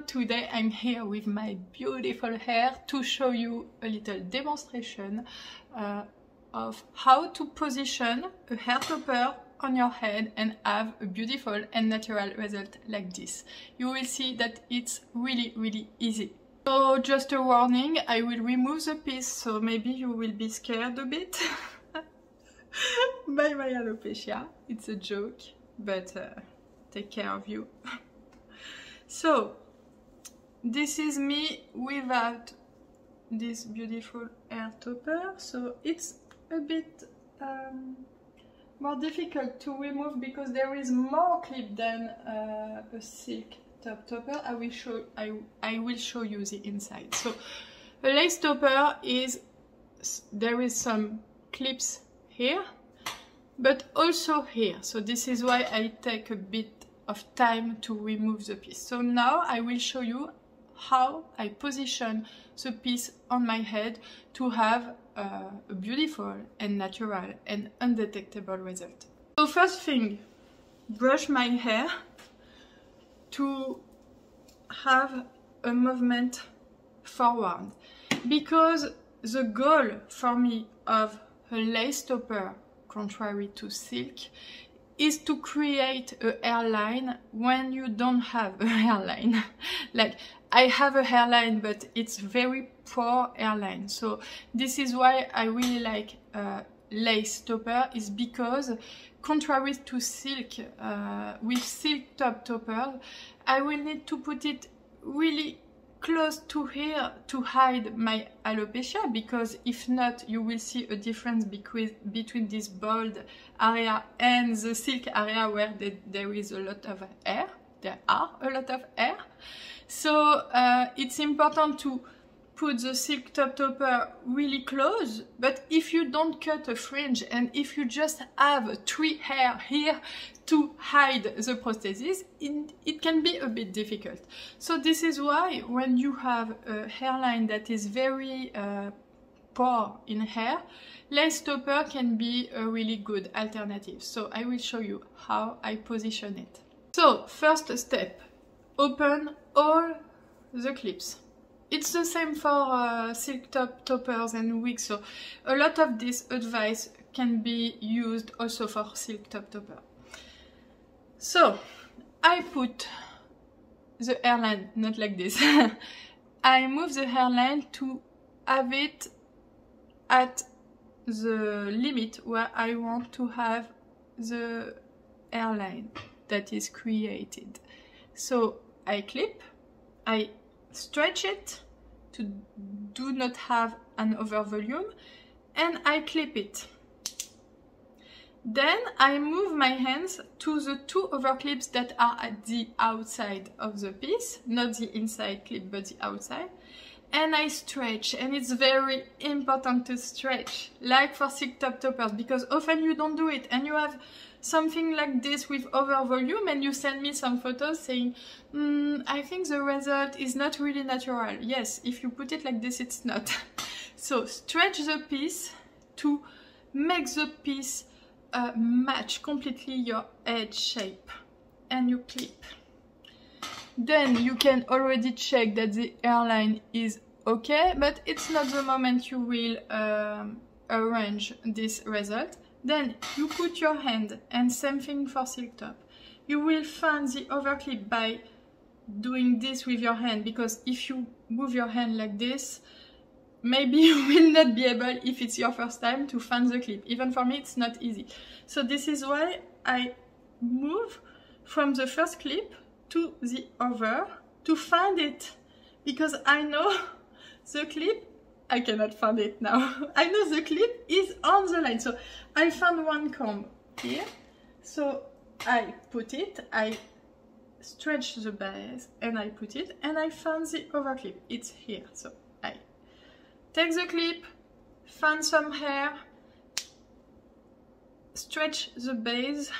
today I'm here with my beautiful hair to show you a little demonstration of how to position a hair topper on your head and have a beautiful and natural result like this. You will see that it's really easy. So just a warning, I will remove the piece, so maybe you will be scared a bit by my alopecia. It's a joke, but take care of you. So this is me without this beautiful hair topper, so it's a bit more difficult to remove because there is more clip than a silk top topper. I will show you the inside. So a lace topper is, there is some clips here but also here, so this is why I take a bit of time to remove the piece. So now I will show you how I position the piece on my head to have a beautiful and natural and undetectable result. So first thing, brush my hair to have a movement forward, because the goal for me of a lace topper, contrary to silk, is to create a hairline when you don't have a hairline. Like, I have a hairline, but it's very poor hairline. So this is why I really like lace topper, is because contrary to silk, with silk top topper, I will need to put it really close to here to hide my alopecia, because if not you will see a difference between this bald area and the silk area where there is a lot of hair. There are a lot of hair. So it's important to put the silk top topper really close, but if you don't cut a fringe and if you just have 3 hair here to hide the prosthesis, it can be a bit difficult. So this is why when you have a hairline that is very poor in hair, lace topper can be a really good alternative. So I will show you how I position it. So first step, open all the clips. It's the same for silk top toppers and wigs, so a lot of this advice can be used also for silk top topper. So I put the hairline not like this. I move the hairline to have it at the limit where I want to have the hairline that is created. So I clip, I stretch it to do not have an over volume, and I clip it. Then I move my hands to the 2 over clips that are at the outside of the piece, not the inside clip but the outside, and I stretch. And it's very important to stretch, like for silk top toppers, because often you don't do it and you have something like this with over volume and you send me some photos saying, I think the result is not really natural. Yes, if you put it like this, it's not. So stretch the piece to make the piece match completely your head shape, and you clip. Then you can already check that the hairline is okay, but it's not the moment you will arrange this result. Then you put your hand, and same thing for silk top. You will find the overclip by doing this with your hand, because if you move your hand like this, maybe you will not be able, if it's your first time, to find the clip. Even for me, it's not easy. So this is why I move from the first clip to the other to find it, because I know the clip, I cannot find it now. I know the clip is on the line. So I found one comb here. So I put it, I stretch the base and I put it, and I found the other clip. It's here. So I take the clip, find some hair, stretch the base,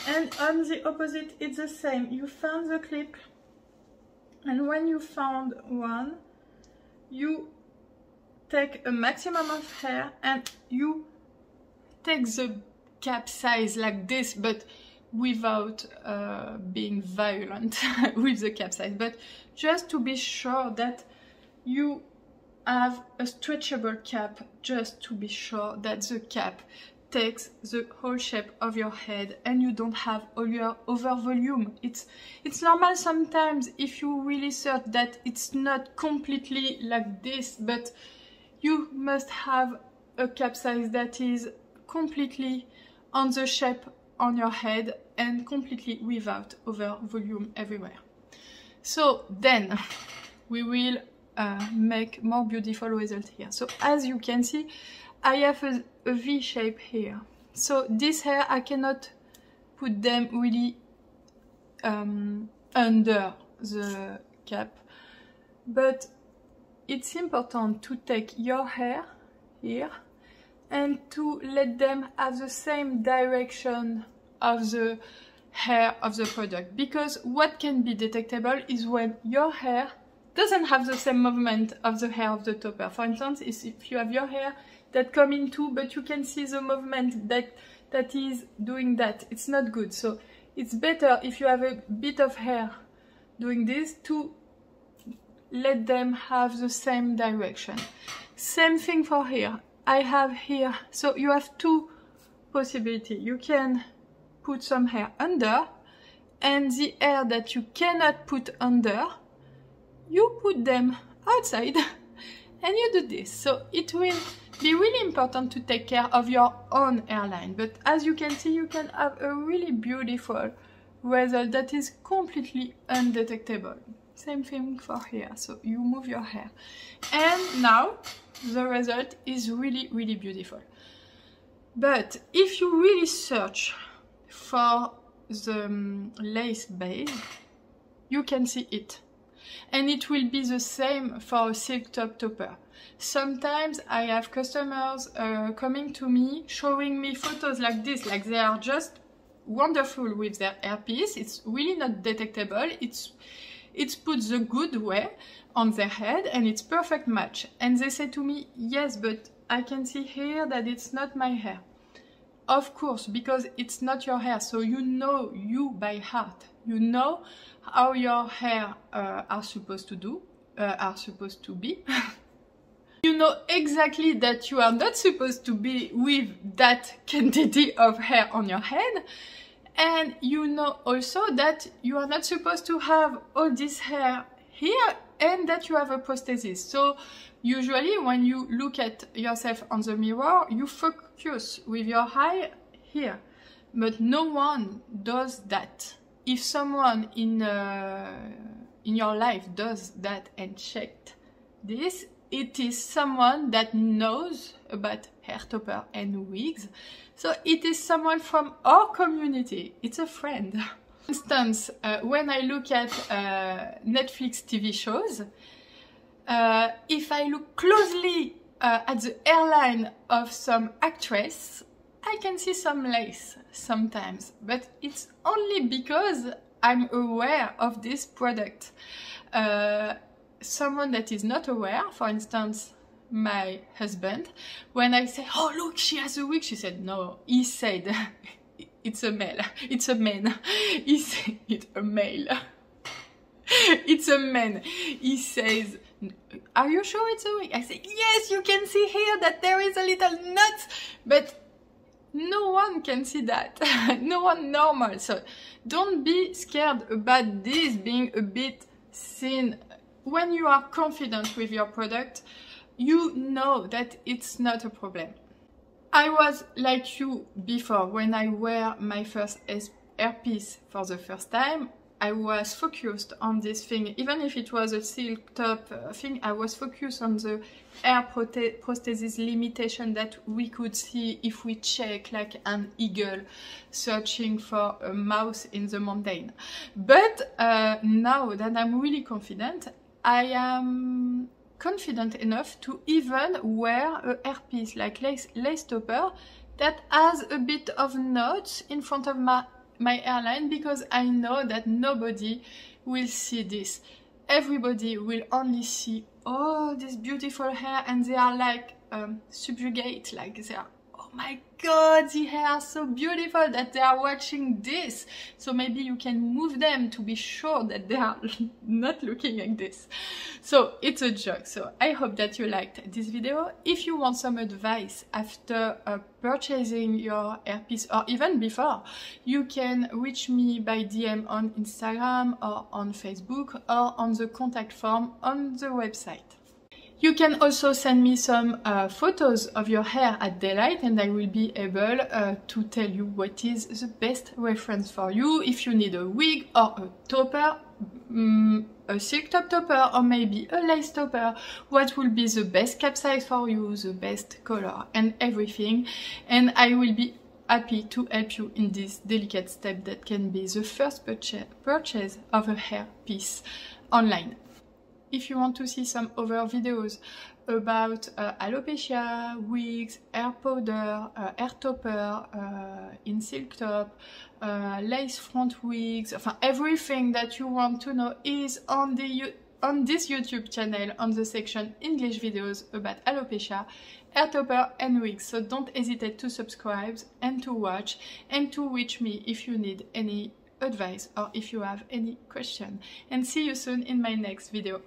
and on the opposite it's the same. You found the clip, and when you found one, you take a maximum of hair and you take the cap size like this, but without being violent with the cap size, but just to be sure that you have a stretchable cap, just to be sure that the cap takes the whole shape of your head and you don't have all your over volume. It's normal sometimes if you really search that it's not completely like this, but you must have a cap size that is completely on the shape on your head and completely without over volume everywhere. So then we will make more beautiful result here. So as you can see, I have a V shape here. So this hair, I cannot put them really under the cap, but it's important to take your hair here and to let them have the same direction of the hair of the product, because what can be detectable is when your hair doesn't have the same movement of the hair of the topper. For instance, if you have your hair that come into, but you can see the movement that is doing that, it's not good. So it's better if you have a bit of hair doing this to let them have the same direction. Same thing for here. I have here, so you have two possibilities. You can put some hair under, and the hair that you cannot put under, you put them outside and you do this. So it will be really important to take care of your own hairline, but as you can see, you can have a really beautiful result that is completely undetectable. Same thing for here. So you move your hair and now the result is really, really beautiful. But if you really search for the lace base, you can see it. And it will be the same for a silk top topper. Sometimes I have customers coming to me showing me photos like this, like they are just wonderful with their hairpiece. It's really not detectable. It's put the good way on their head and it's perfect match. And they say to me, yes, but I can see here that it's not my hair. Of course, because it's not your hair, so you know you by heart. You know how your hair are supposed to be. You know exactly that you are not supposed to be with that quantity of hair on your head. And you know also that you are not supposed to have all this hair here and that you have a prosthesis. So usually when you look at yourself on the mirror, you focus with your eye here. But no one does that. If someone in your life does that and checked this, it is someone that knows about hair topper and wigs. So it is someone from our community. It's a friend. For instance, when I look at Netflix TV shows, if I look closely at the hairline of some actress, I can see some lace sometimes, but it's only because I'm aware of this product. Someone that is not aware, for instance, my husband, when I say, oh look, she has a wig, she said, no, he said, it's a male, it's a man, he said, it's a male, it's a man, he says, are you sure it's a wig? I say, yes, you can see here that there is a little nut, but no one can see that, no one normal, so don't be scared about this being a bit thin. When you are confident with your product, you know that it's not a problem. I was like you before. When I wear my first hairpiece for the first time, I was focused on this thing. Even if it was a silk top thing, I was focused on the hair prosthesis limitation that we could see if we check like an eagle searching for a mouse in the mountain. But now that I'm really confident, I am confident enough to even wear a hairpiece like lace topper that has a bit of knots in front of my hairline, because I know that nobody will see this. Everybody will only see, oh, this beautiful hair, and they are like subjugate, like they are, oh my god, the hair are so beautiful that they are watching this. So maybe you can move them to be sure that they are not looking like this. So it's a joke. So I hope that you liked this video. If you want some advice after purchasing your hairpiece or even before, you can reach me by DM on Instagram or on Facebook or on the contact form on the website. You can also send me some photos of your hair at daylight, and I will be able to tell you what is the best reference for you. If you need a wig or a topper, a silk top topper, or maybe a lace topper, what will be the best cap size for you, the best color and everything. And I will be happy to help you in this delicate step that can be the first purchase of a hair piece online. If you want to see some other videos about alopecia, wigs, hair powder, hair topper, in silk top, lace front wigs, everything that you want to know is on this YouTube channel on the section English videos about alopecia, hair topper and wigs. So don't hesitate to subscribe and to watch and to reach me if you need any advice or if you have any question. And see you soon in my next video.